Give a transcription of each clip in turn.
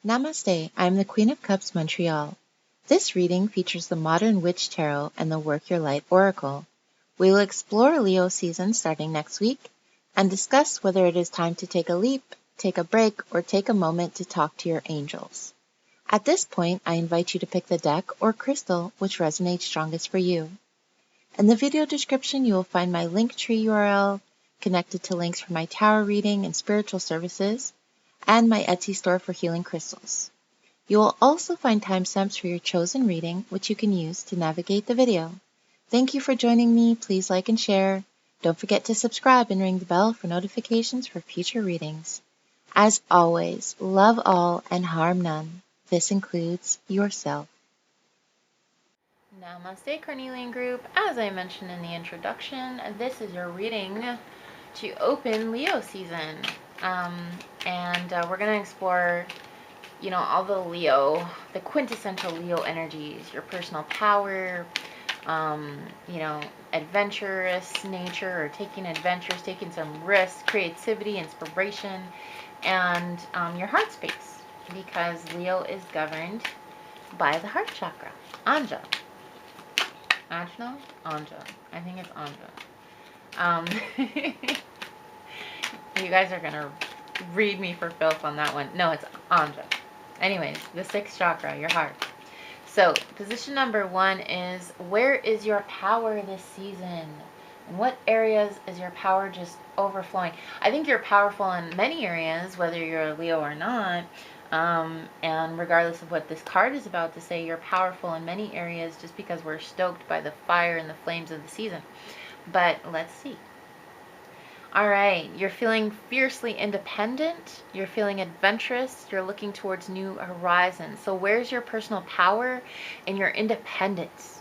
Namaste, I'm the Queen of Cups, Montreal. This reading features the Modern Witch Tarot and the Work Your Light Oracle. We will explore Leo season starting next week and discuss whether it is time to take a leap, take a break, or take a moment to talk to your angels. At this point, I invite you to pick the deck or crystal which resonates strongest for you. In the video description, you will find my Linktree URL connected to links for my tarot reading and spiritual services, and my Etsy store for healing crystals. You will also find timestamps for your chosen reading, which you can use to navigate the video. Thank you for joining me. Please like and share. Don't forget to subscribe and ring the bell for notifications for future readings. As always, love all and harm none. This includes yourself. Namaste, Carnelian group. As I mentioned in the introduction, this is your reading to open Leo season. We're going to explore, all the quintessential Leo energies, your personal power, adventurous nature or taking adventures, taking some risks, creativity, inspiration, and your heart space, because Leo is governed by the heart chakra, Anja. Ajna? Anja. I think it's Anja. You guys are going to read me for filth on that one. No, it's Anja. Anyways, the sixth chakra, your heart. So, position number 1 is, where is your power this season? In what areas is your power just overflowing? I think you're powerful in many areas, whether you're a Leo or not. And regardless of what this card is about to say, you're powerful in many areas just because we're stoked by the fire and the flames of the season. But let's see. All right, you're feeling fiercely independent, you're feeling adventurous, you're looking towards new horizons. So where's your personal power and your independence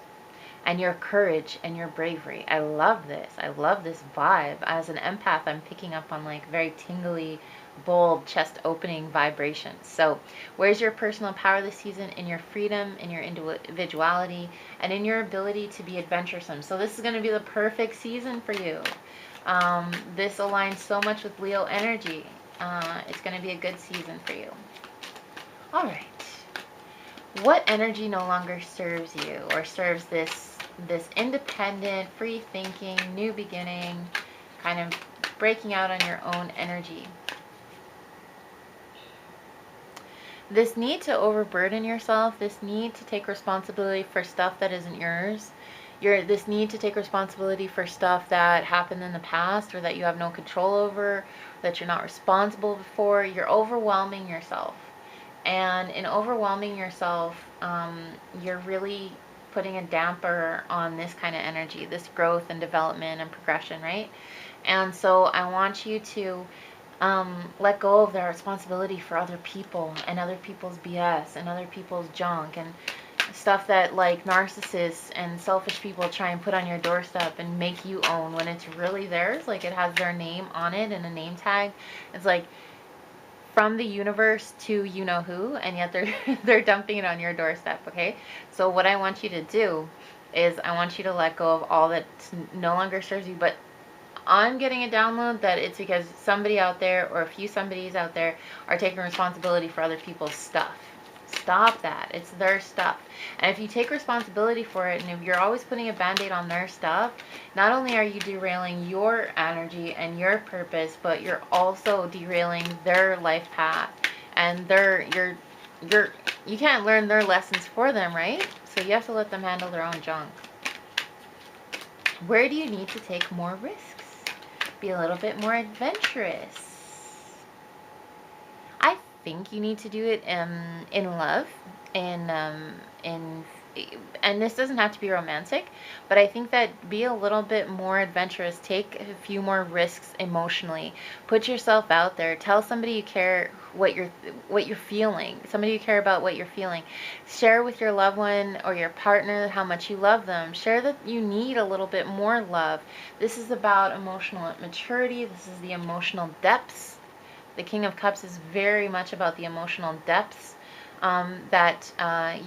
and your courage and your bravery? I love this. I love this vibe. As an empath, I'm picking up on like very tingly, bold, chest opening vibrations. So where's your personal power this season? In your freedom, in your individuality, and in your ability to be adventuresome. So this is going to be the perfect season for you. This aligns so much with Leo energy. It's going to be a good season for you. All right. What energy no longer serves you or serves this independent, free thinking, new beginning, kind of breaking out on your own energy? This need to overburden yourself, this need to take responsibility for stuff that isn't yours, this need to take responsibility for stuff that happened in the past or that you have no control over, that you're not responsible for. You're overwhelming yourself. And in overwhelming yourself, you're really putting a damper on this kind of energy, this growth and development and progression, right? And so I want you to let go of their responsibility for other people and other people's BS and other people's junk and stuff that like narcissists and selfish people try and put on your doorstep and make you own when it's really theirs. Like it has their name on it and a name tag. It's like from the universe to you know who, and yet they're dumping it on your doorstep. Okay, so what I want you to do is I want you to let go of all that no longer serves you. But I'm getting a download that it's because somebody out there or a few somebodies out there are taking responsibility for other people's stuff. Stop that. It's their stuff. And if you take responsibility for it, and if you're always putting a band-aid on their stuff, not only are you derailing your energy and your purpose, but you're also derailing their life path. And you can't learn their lessons for them, right? So you have to let them handle their own junk. Where do you need to take more risks? Be a little bit more adventurous. I think you need to do it in love, and this doesn't have to be romantic, but I think that be a little bit more adventurous. Take a few more risks emotionally. Put yourself out there. Tell somebody you care what you're feeling. Somebody you care about what you're feeling. Share with your loved one or your partner how much you love them. Share that you need a little bit more love. This is about emotional maturity. This is the emotional depths. The King of Cups is very much about the emotional depths that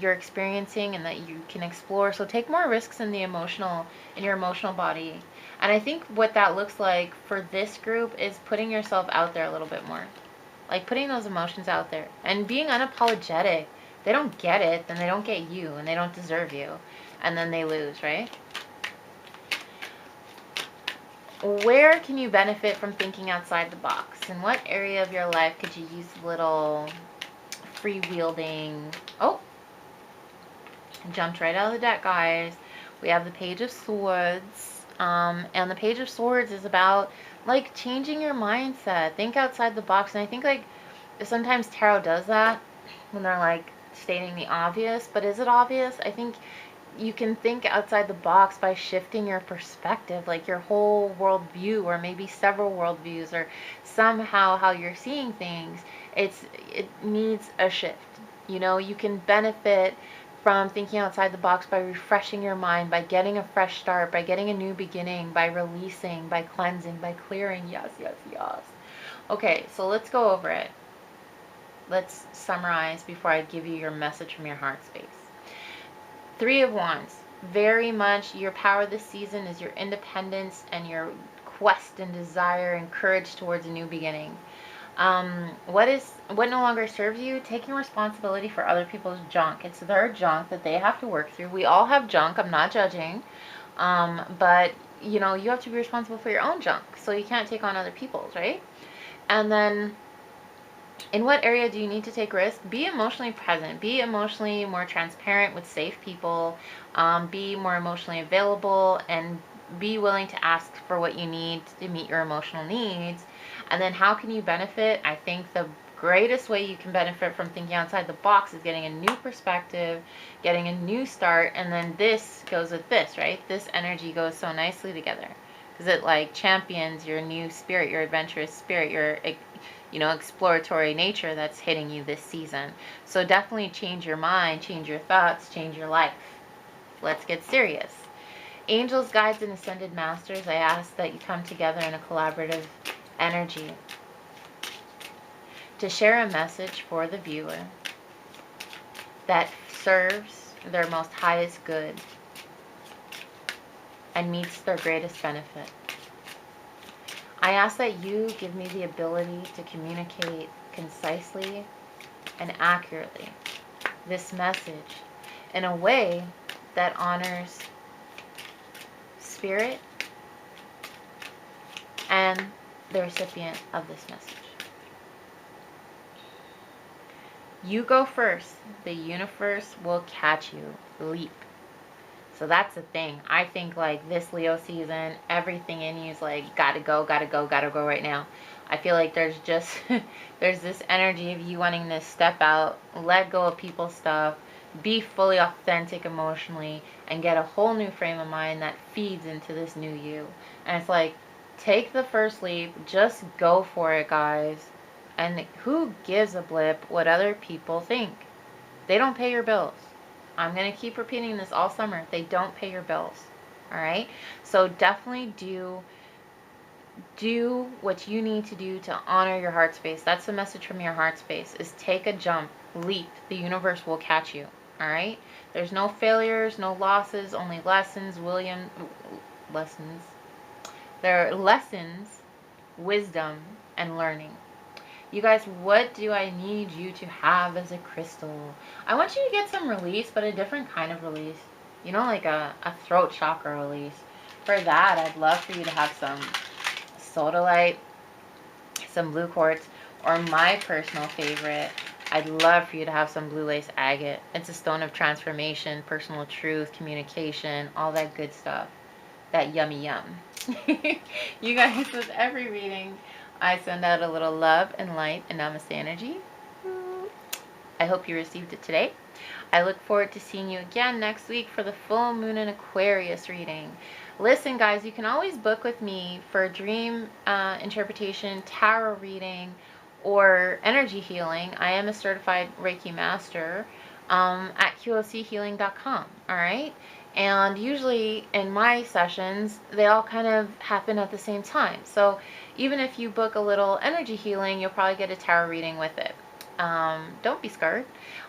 you're experiencing and that you can explore. So take more risks in your emotional body. And I think what that looks like for this group is putting yourself out there a little bit more. Like putting those emotions out there and being unapologetic. They don't get it, then they don't get you, and they don't deserve you, and then they lose, right? Where can you benefit from thinking outside the box? In what area of your life could you use a little free-wielding? Oh, jumped right out of the deck, guys. We have the Page of Swords. And the Page of Swords is about, like, changing your mindset. Think outside the box. And I think, like, sometimes tarot does that when they're, like, stating the obvious. But is it obvious? I think you can think outside the box by shifting your perspective, like your whole worldview, or maybe several worldviews, or somehow how you're seeing things. It needs a shift. You know, you can benefit from thinking outside the box by refreshing your mind, by getting a fresh start, by getting a new beginning, by releasing, by cleansing, by clearing. Yes, yes, yes. Okay, so let's go over it. Let's summarize before I give you your message from your heart space. Three of Wands. Very much your power this season is your independence and your quest and desire and courage towards a new beginning. What no longer serves you? Taking responsibility for other people's junk. It's their junk that they have to work through. We all have junk. I'm not judging. But, you know, you have to be responsible for your own junk. So you can't take on other people's, right? And then, in what area do you need to take risks? Be emotionally present. Be emotionally more transparent with safe people. Be more emotionally available, and be willing to ask for what you need to meet your emotional needs. And then how can you benefit? I think the greatest way you can benefit from thinking outside the box is getting a new perspective, getting a new start, and then this goes with this, right? This energy goes so nicely together because it like champions your new spirit, your adventurous spirit, your exploratory nature that's hitting you this season. So definitely change your mind, change your thoughts, change your life. Let's get serious. Angels, guides, and ascended masters, I ask that you come together in a collaborative energy to share a message for the viewer that serves their most highest good and meets their greatest benefit. I ask that you give me the ability to communicate concisely and accurately this message in a way that honors spirit and the recipient of this message. You go first. The universe will catch you. Leap. So that's the thing. I think like this Leo season, everything in you is like, gotta go right now. I feel like there's just, there's this energy of you wanting to step out, let go of people's stuff, be fully authentic emotionally, and get a whole new frame of mind that feeds into this new you. And it's like, take the first leap, just go for it, guys. And who gives a blip what other people think? They don't pay your bills. I'm going to keep repeating this all summer. They don't pay your bills. All right? So definitely do what you need to do to honor your heart space. That's the message from your heart space, is take a jump, leap. The universe will catch you. All right? There's no failures, no losses, only lessons. Lessons. There are lessons, wisdom, and learning. You guys, what do I need you to have as a crystal? I want you to get some release, but a different kind of release. You know, like a throat chakra release. For that, I'd love for you to have some sodalite, some blue quartz, or my personal favorite, I'd love for you to have some blue lace agate. It's a stone of transformation, personal truth, communication, all that good stuff. That yummy yum. You guys, with every reading, I send out a little love and light and namaste energy. I hope you received it today. I look forward to seeing you again next week for the full moon in Aquarius reading. Listen, guys, you can always book with me for dream interpretation, tarot reading, or energy healing. I am a certified Reiki master at QOChealing.com. All right. And usually in my sessions, they all kind of happen at the same time. So even if you book a little energy healing, you'll probably get a tarot reading with it. Don't be scared.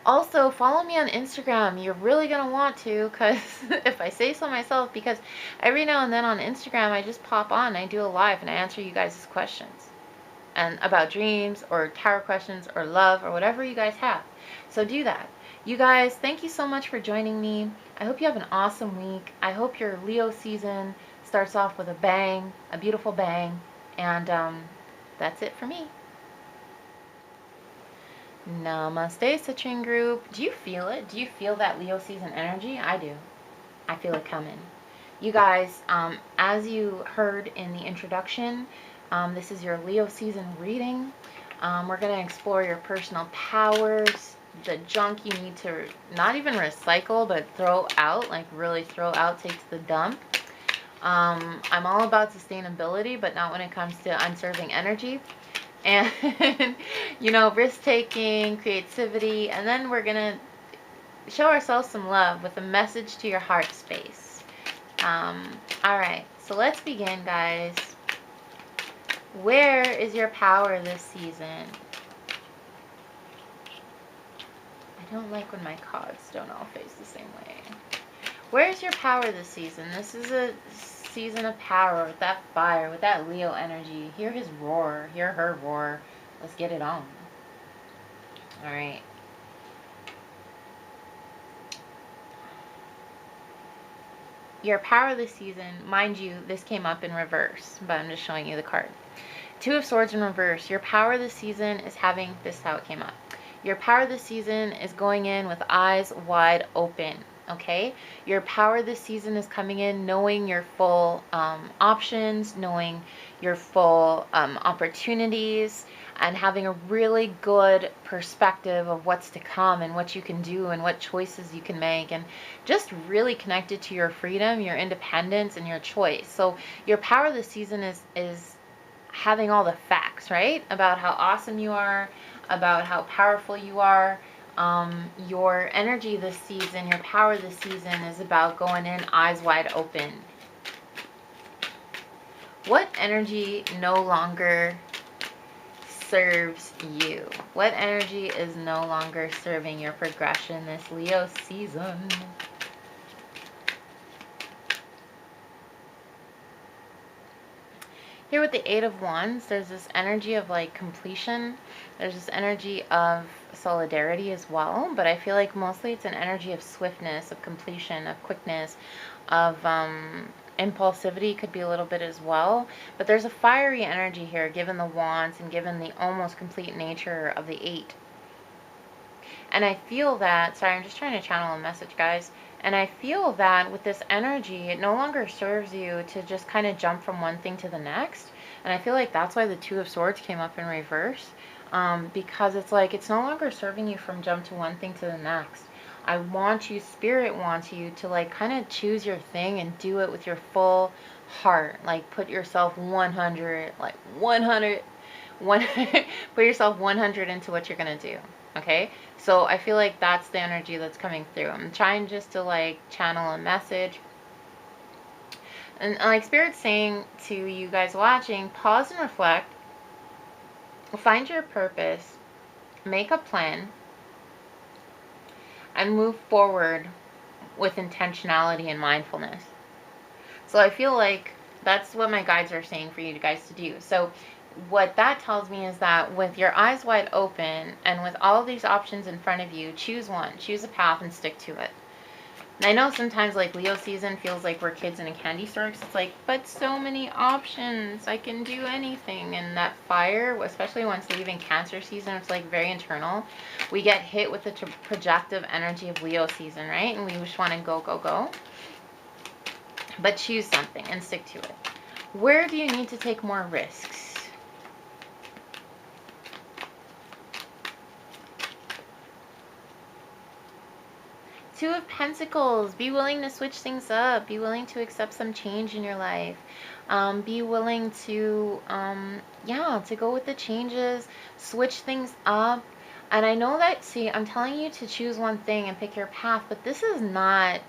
Also, follow me on Instagram. You're really going to want to, because if I say so myself, because every now and then on Instagram, I just pop on, I do a live, and I answer you guys' questions. and about dreams or tarot questions or love or whatever you guys have. So do that. You guys, thank you so much for joining me. I hope you have an awesome week. I hope your Leo season starts off with a bang, a beautiful bang. And that's it for me. Namaste, Citrine group. Do you feel it? Do you feel that Leo season energy? I do. I feel it coming. You guys, as you heard in the introduction, this is your Leo season reading. We're going to explore your personal powers, the junk you need to not even recycle, but throw out, like really throw out, takes the dump. I'm all about sustainability, but not when it comes to unserving energy. And, you know, risk-taking, creativity, and then we're going to show ourselves some love with a message to your heart space. All right, so let's begin, guys. Where is your power this season? I don't like when my cards don't all face the same way. Where's your power this season? This is a season of power, with that fire, with that Leo energy. Hear his roar, hear her roar. Let's get it on. All right. Your power this season, mind you, this came up in reverse, but I'm just showing you the card. Two of Swords in reverse. Your power this season is having, this is how it came up. Your power this season is going in with eyes wide open. Okay, your power this season is coming in knowing your full options, knowing your full opportunities, and having a really good perspective of what's to come and what you can do and what choices you can make, and just really connected to your freedom, your independence, and your choice. So your power this season is having all the facts, right? About how awesome you are, about how powerful you are. Your energy this season, your power this season is about going in eyes wide open. What energy no longer serves you? What energy is no longer serving your progression this Leo season? Here with the Eight of Wands, there's this energy of like completion. There's this energy of solidarity as well, but I feel like mostly it's an energy of swiftness, of completion, of quickness, of impulsivity could be a little bit as well. But there's a fiery energy here given the Wands and given the almost complete nature of the Eight. And I feel that, sorry, I'm just trying to channel a message, guys. And I feel that with this energy, it no longer serves you to just kind of jump from one thing to the next. And I feel like that's why the Two of Swords came up in reverse. Because it's like, it's no longer serving you from jump to one thing to the next. I want you, Spirit wants you to like kind of choose your thing and do it with your full heart. Like put yourself 100, like 100, put yourself 100 into what you're going to do. Okay, so I feel like that's the energy that's coming through. I'm trying just to like channel a message. And like Spirit's saying to you guys watching, pause and reflect. Find your purpose. Make a plan. And move forward with intentionality and mindfulness. So I feel like that's what my guides are saying for you guys to do. So what that tells me is that with your eyes wide open and with all of these options in front of you, choose one, choose a path and stick to it. And I know sometimes like Leo season feels like we're kids in a candy store, because it's like, but so many options, I can do anything. And that fire, especially once leaving Cancer season, it's like very internal. We get hit with the projective energy of Leo season, right? And we just want to go, go, go. But choose something and stick to it. Where do you need to take more risks? Two of Pentacles. Be willing to switch things up. Be willing to accept some change in your life. Be willing to, to go with the changes. Switch things up. And I know that, see, I'm telling you to choose one thing and pick your path, but this is not,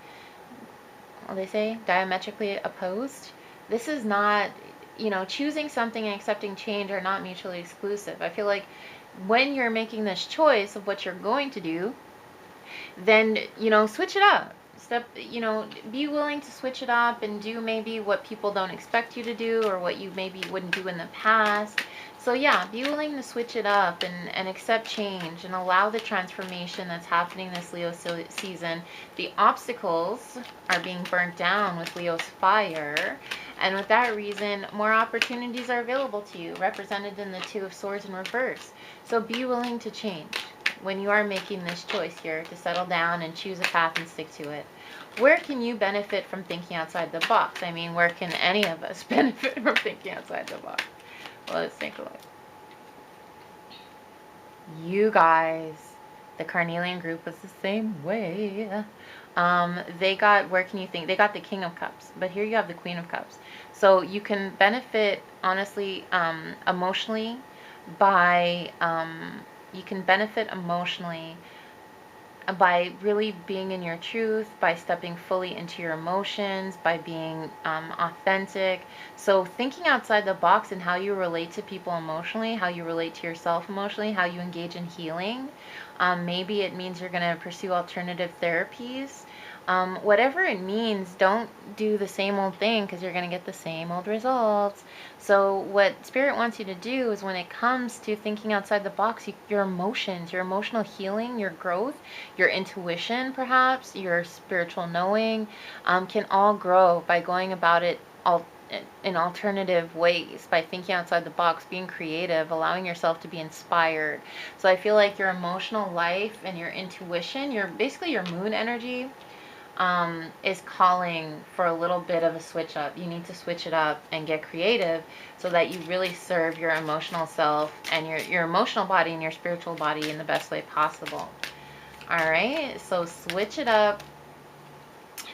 what they say, diametrically opposed. This is not, you know, choosing something and accepting change are not mutually exclusive. I feel like when you're making this choice of what you're going to do, then, you know, switch it up. Be willing to switch it up and do maybe what people don't expect you to do, or what you maybe wouldn't do in the past. So yeah, be willing to switch it up and accept change and allow the transformation that's happening this Leo season. The obstacles are being burnt down with Leo's fire. And with that reason, more opportunities are available to you, represented in the Two of Swords in reverse. So be willing to change when you are making this choice here to settle down and choose a path and stick to it. Where can you benefit from thinking outside the box? I mean, where can any of us benefit from thinking outside the box? Well, let's take a look. You guys, the Carnelian group was the same way. They got, where can you think? They got the King of Cups, but here you have the Queen of Cups. So you can benefit, honestly, emotionally by, you can benefit emotionally by really being in your truth, by stepping fully into your emotions, by being authentic. So thinking outside the box and how you relate to people emotionally, how you relate to yourself emotionally, how you engage in healing. Maybe it means you're going to pursue alternative therapies. Whatever it means, don't do the same old thing because you're going to get the same old results. So what Spirit wants you to do is, when it comes to thinking outside the box, your emotions, your emotional healing, your growth, your intuition, perhaps, your spiritual knowing, can all grow by going about it in alternative ways, by thinking outside the box, being creative, allowing yourself to be inspired. So I feel like your emotional life and your intuition, basically your moon energy, is calling for a little bit of a switch up. You need to switch it up and get creative so that you really serve your emotional self and your emotional body and your spiritual body in the best way possible. All right, so switch it up,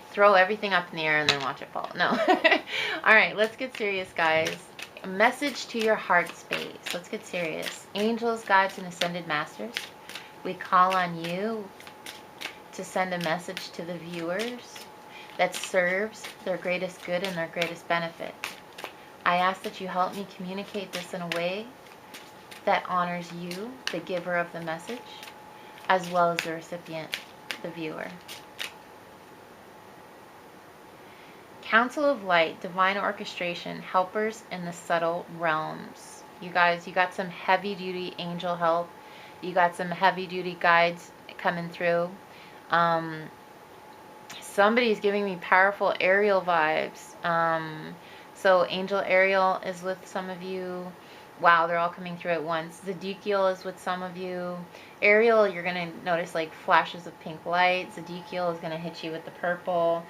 throw everything up in the air and then watch it fall. No. All right, let's get serious, guys. A message to your heart space. Let's get serious. Angels, guides, and ascended masters, we call on you to send a message to the viewers that serves their greatest good and their greatest benefit. I ask that you help me communicate this in a way that honors you, the giver of the message, as well as the recipient, the viewer. Council of Light, Divine Orchestration, helpers in the subtle realms. You guys, you got some heavy-duty angel help. You got some heavy-duty guides coming through. Somebody's giving me powerful Ariel vibes. So Angel Ariel is with some of you. Wow, they're all coming through at once. Zedekiel is with some of you. Ariel, you're going to notice like flashes of pink light. Zedekiel is going to hit you with the purple.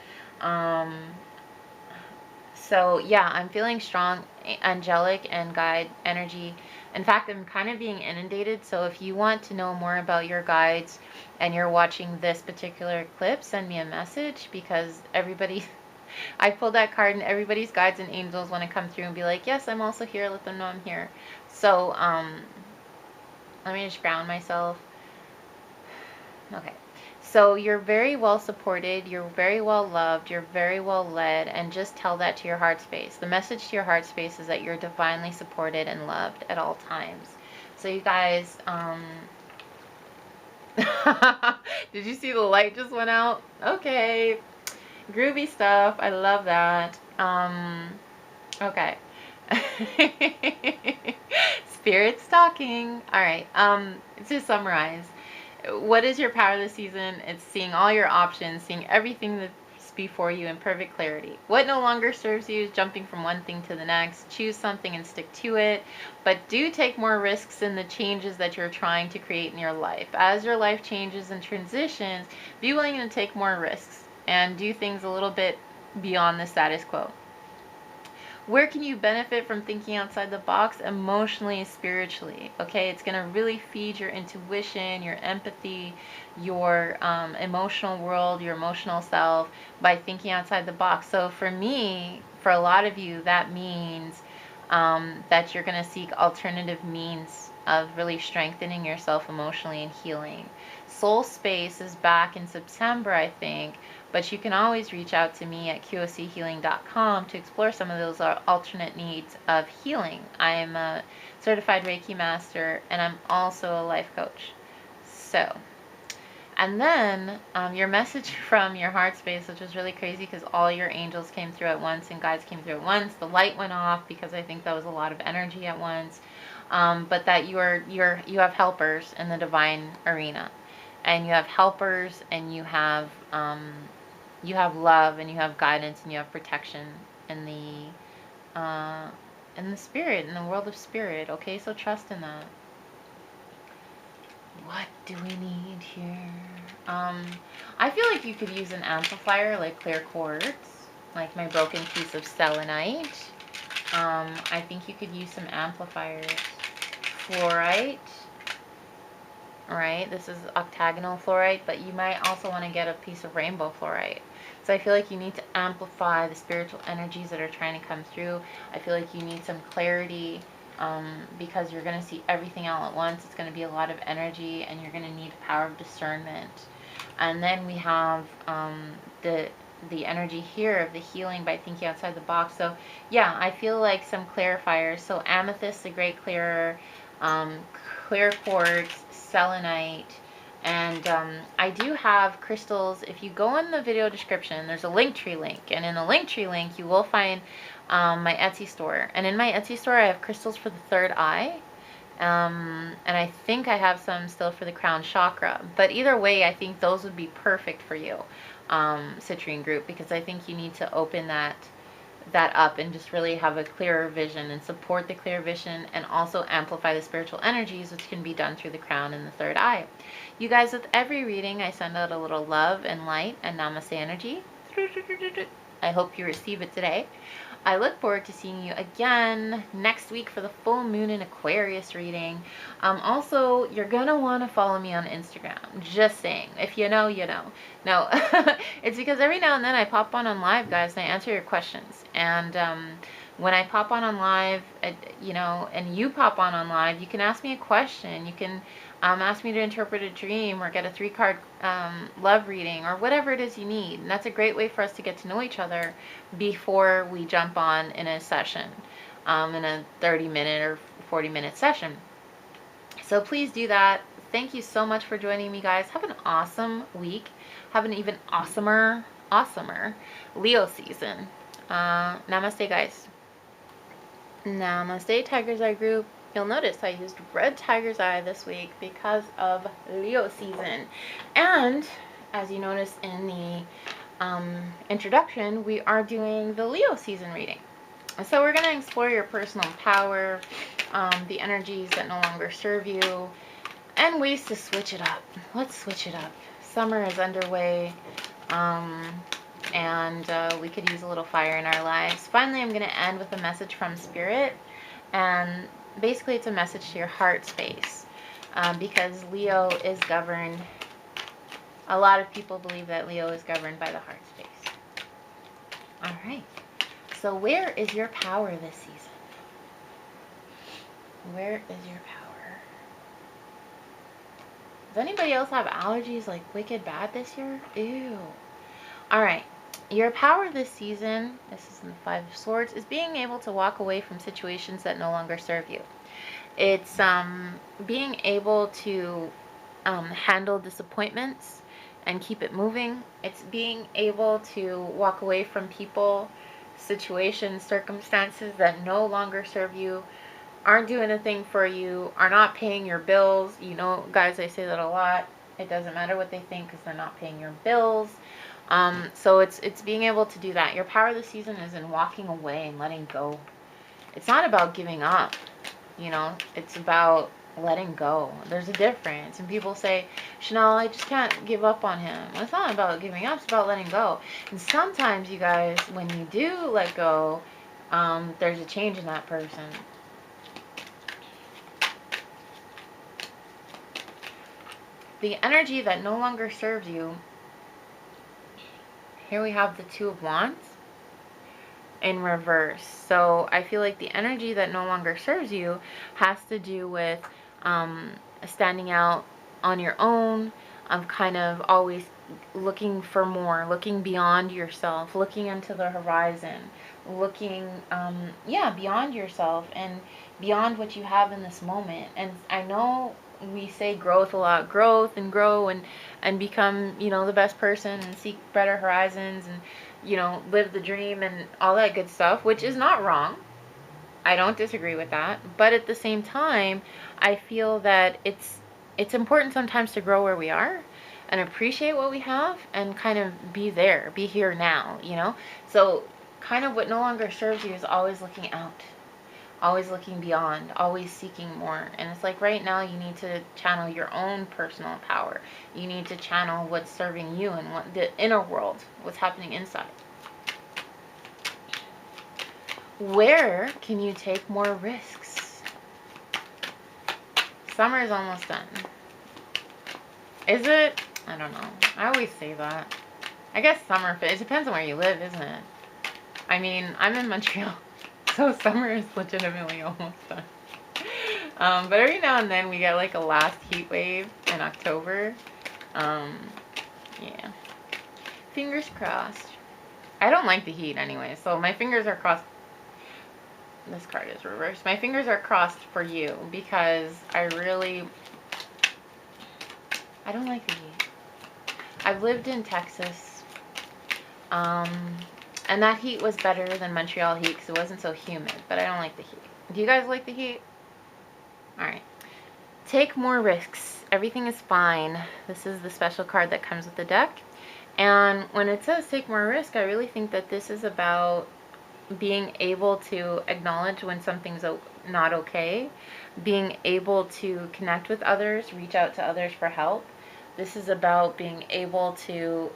So yeah, I'm feeling strong angelic and guide energy. In fact, I'm kind of being inundated. So if you want to know more about your guides and you're watching this particular clip, send me a message, because everybody, I pulled that card and everybody's guides and angels want to come through and be like, yes, I'm also here. Let them know I'm here. So let me just ground myself. Okay. So you're very well supported, you're very well loved, you're very well led, and just tell that to your heart space. The message to your heart space is that you're divinely supported and loved at all times. So you guys, did you see the light just went out? Okay, groovy stuff. I love that. Okay. Spirit's talking. All right. To summarize, what is your power this season? It's seeing all your options, seeing everything that's before you in perfect clarity. What no longer serves you is jumping from one thing to the next. Choose something and stick to it. But do take more risks in the changes that you're trying to create in your life. As your life changes and transitions, be willing to take more risks and do things a little bit beyond the status quo. Where can you benefit from thinking outside the box? Emotionally, spiritually. Okay, it's going to really feed your intuition, your empathy, your emotional world, your emotional self by thinking outside the box. So for me, for a lot of you, that means that you're going to seek alternative means of really strengthening yourself emotionally and healing. Soul Space is back in September, I think. But you can always reach out to me at qochealing.com to explore some of those alternate needs of healing. I am a certified Reiki master, and I'm also a life coach. So, and then your message from your heart space, which was really crazy because all your angels came through at once and guides came through at once. The light went off because I think that was a lot of energy at once. but that you have helpers in the divine arena, and you have helpers, and you have love, and you have guidance, and you have protection in the spirit, in the world of spirit. Okay, so trust in that. What do we need here? I feel like you could use an amplifier like clear quartz, like my broken piece of selenite. I think you could use some amplifiers. Fluorite. Right, this is octagonal fluorite, but you might also want to get a piece of rainbow fluorite. So I feel like you need to amplify the spiritual energies that are trying to come through. I feel like you need some clarity, because you're going to see everything all at once. It's going to be a lot of energy, and you're going to need the power of discernment. And then we have the energy here of the healing by thinking outside the box. So yeah, I feel like some clarifiers. So amethyst, the great clearer, clear quartz, selenite, and I do have crystals. If you go in the video description, there's a Linktree link, and in the Linktree link you will find my Etsy store. And in my Etsy store I have crystals for the third eye, and I think I have some still for the crown chakra. But either way, I think those would be perfect for you, Citrine group, because I think you need to open that up and just really have a clearer vision and support the clear vision, and also amplify the spiritual energies, which can be done through the crown and the third eye. You guys, with every reading I send out a little love and light and namaste energy. I hope you receive it today. I look forward to seeing you again next week for the full moon in Aquarius reading. Also, you're going to want to follow me on Instagram. Just saying. If you know, you know. No, it's because every now and then I pop on live, guys, and I answer your questions. And when I pop on live, and you pop on live, you can ask me a question. You can ask me to interpret a dream, or get a 3-card love reading, or whatever it is you need. And that's a great way for us to get to know each other before we jump on in a session, in a 30-minute or 40-minute session. So please do that. Thank you so much for joining me, guys. Have an awesome week. Have an even awesomer Leo season. Namaste, guys. Namaste, Tiger's Eye group. You'll notice I used red Tiger's Eye this week because of Leo season. And as you notice in the introduction, we are doing the Leo season reading. So we're going to explore your personal power, the energies that no longer serve you, and ways to switch it up. Let's switch it up. Summer is underway, and we could use a little fire in our lives. Finally, I'm going to end with a message from Spirit, and basically it's a message to your heart space, because Leo is governed. A lot of people believe that Leo is governed by the heart space. All right. So where is your power this season? Where is your power? Does anybody else have allergies like wicked bad this year? Ew. All right. Your power this season, this is in the 5 of Swords, is being able to walk away from situations that no longer serve you. It's being able to handle disappointments and keep it moving. It's being able to walk away from people, situations, circumstances that no longer serve you, aren't doing a thing for you, are not paying your bills. You know, guys, I say that a lot. It doesn't matter what they think because they're not paying your bills. So it's being able to do that. Your power this season is in walking away and letting go. It's not about giving up, it's about letting go. There's a difference. And people say, Chanel, I just can't give up on him. Well, it's not about giving up, it's about letting go. And sometimes, you guys, when you do let go, there's a change in that person. The energy that no longer serves you, here we have the 2 of Wands in reverse. So I feel like the energy that no longer serves you has to do with standing out on your own, kind of always looking for more, looking beyond yourself, looking into the horizon, looking beyond yourself and beyond what you have in this moment. And I know we say growth a lot, growth and grow and become, the best person and seek better horizons and, live the dream and all that good stuff, which is not wrong. I don't disagree with that. But at the same time, I feel that it's important sometimes to grow where we are and appreciate what we have and kind of be there, be here now, you know? So kind of what no longer serves you is always looking out, always looking beyond, always seeking more. And it's like right now you need to channel your own personal power. You need to channel what's serving you and what the inner world, what's happening inside. Where can you take more risks? Summer is almost done. Is it? I don't know. I always say that. I guess summer, it depends on where you live, isn't it? I mean, I'm in Montreal, so summer is legitimately almost done. But every now and then we get like a last heat wave in October. Yeah. Fingers crossed. I don't like the heat anyway, so my fingers are crossed. This card is reversed. My fingers are crossed for you because I don't like the heat. I've lived in Texas, and that heat was better than Montreal heat because it wasn't so humid, but I don't like the heat. Do you guys like the heat? Alright. Take more risks. Everything is fine. This is the special card that comes with the deck. And when it says take more risk, I really think that this is about being able to acknowledge when something's not okay, being able to connect with others, reach out to others for help. This is about being able to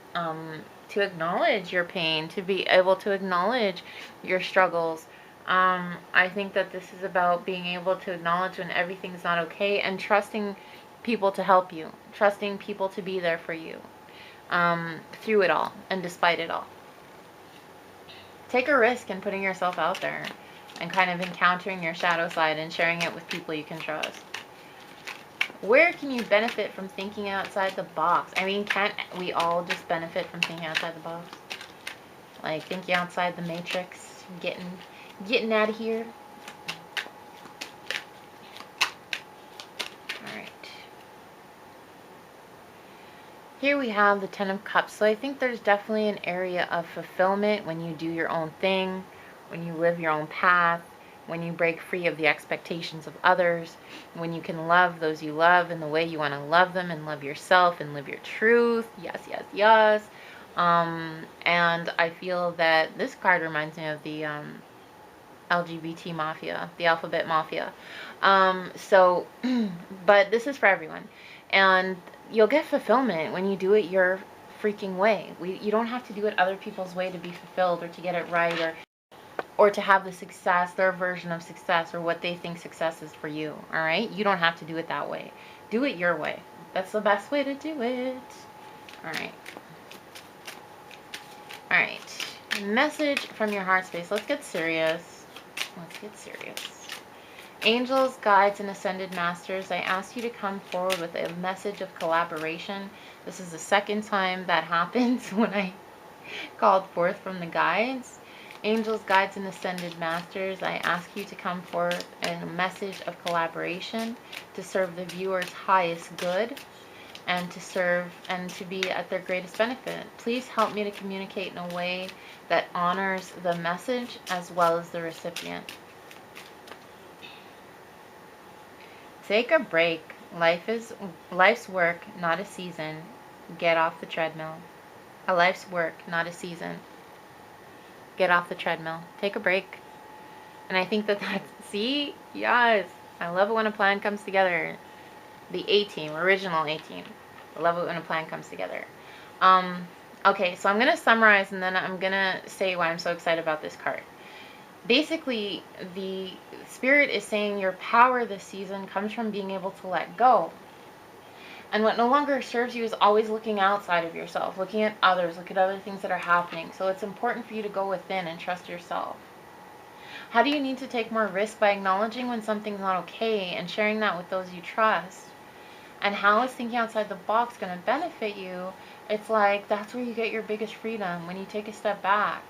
acknowledge your pain, to be able to acknowledge your struggles. I think that this is about being able to acknowledge when everything's not okay and trusting people to help you, trusting people to be there for you through it all and despite it all. Take a risk in putting yourself out there and kind of encountering your shadow side and sharing it with people you can trust. Where can you benefit from thinking outside the box? I mean, can't we all just benefit from thinking outside the box? Like thinking outside the matrix, getting out of here. Alright. Here we have the Ten of Cups. So I think there's definitely an area of fulfillment when you do your own thing, when you live your own path, when you break free of the expectations of others, when you can love those you love in the way you want to love them and love yourself and live your truth. Yes, yes, yes. And I feel that this card reminds me of the LGBT mafia, the alphabet mafia. But this is for everyone. And you'll get fulfillment when you do it your freaking way. You don't have to do it other people's way to be fulfilled or to get it right or to have the success, their version of success, or what they think success is for you, all right? You don't have to do it that way. Do it your way. That's the best way to do it. All right. All right. Message from your heart space. Let's get serious. Let's get serious. Angels, guides, and ascended masters, I ask you to come forward with a message of collaboration. This is the second time that happens when I called forth from the guides. Angels, guides, and ascended masters, I ask you to come forward in a message of collaboration to serve the viewer's highest good and to serve and to be at their greatest benefit. Please help me to communicate in a way that honors the message as well as the recipient. Take a break. Life's work, not a season. Get off the treadmill. A life's work, not a season. Get off the treadmill. Take a break. And I think that's, see? Yes. I love it when a plan comes together. The A-team, original A-team. I love it when a plan comes together. Okay, so I'm going to summarize and then I'm going to say why I'm so excited about this card. Basically, the spirit is saying your power this season comes from being able to let go. And what no longer serves you is always looking outside of yourself, looking at others, look at other things that are happening. So it's important for you to go within and trust yourself. How do you need to take more risk? By acknowledging when something's not okay and sharing that with those you trust. And how is thinking outside the box going to benefit you? It's like that's where you get your biggest freedom, when you take a step back.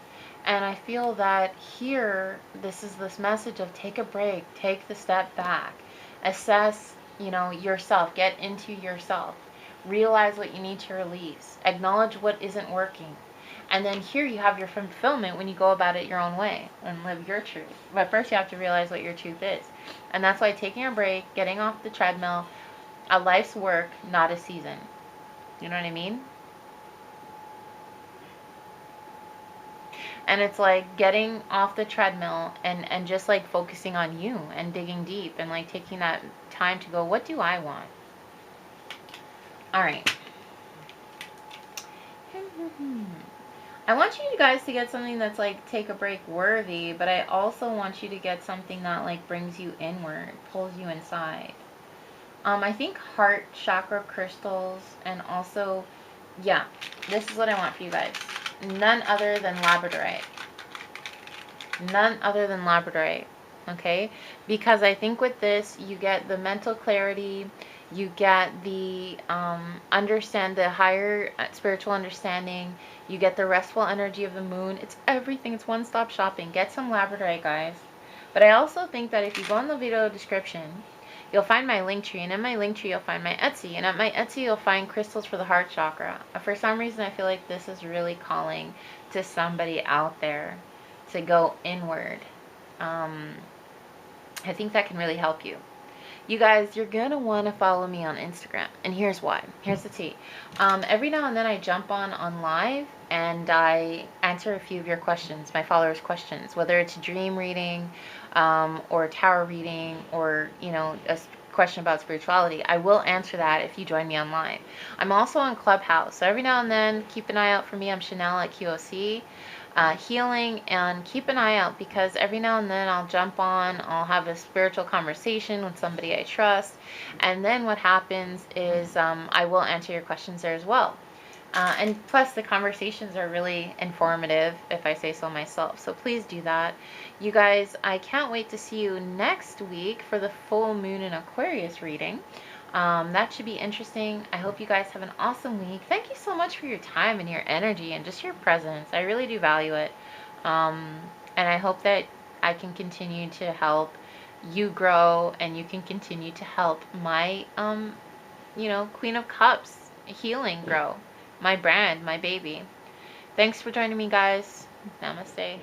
And I feel that here, this is this message of take a break, take the step back, assess, yourself, get into yourself, realize what you need to release, acknowledge what isn't working, And then here you have your fulfillment when you go about it your own way and live your truth. But first you have to realize what your truth is. And that's why taking a break, getting off the treadmill, a life's work, not a season. You know what I mean? And it's like getting off the treadmill and just like focusing on you and digging deep and like taking that time to go, what do I want? All right. I want you guys to get something that's like take a break worthy, but I also want you to get something that like brings you inward, pulls you inside. I think heart chakra crystals, and also, yeah, this is what I want for you guys. None other than labradorite. None other than labradorite. Okay? Because I think with this, you get the mental clarity, you get the understand the higher spiritual understanding, you get the restful energy of the moon. It's everything. It's one-stop shopping. Get some labradorite, guys. But I also think that if you go in the video description, you'll find my link tree, and in my link tree you'll find my Etsy, and at my Etsy you'll find crystals for the heart chakra. For some reason I feel like this is really calling to somebody out there to go inward. I think that can really help you. You guys, you're going to want to follow me on Instagram. And here's why. Here's the tea. Every now and then I jump on live and I answer a few of your questions, my followers' questions, whether it's a dream reading or a tarot reading or, you know, a question about spirituality. I will answer that if you join me online. I'm also on Clubhouse. So every now and then, keep an eye out for me. I'm Chanel at QOC. Healing, and keep an eye out because every now and then I'll jump on, I'll have a spiritual conversation with somebody I trust, and then what happens is I will answer your questions there as well. And plus the conversations are really informative, if I say so myself, so please do that. You guys, I can't wait to see you next week for the full moon in Aquarius reading. That should be interesting. I hope you guys have an awesome week. Thank you so much for your time and your energy and just your presence. I really do value it. And I hope that I can continue to help you grow and you can continue to help my, you know, Queen of Cups healing grow. My brand, my baby. Thanks for joining me, guys. Namaste.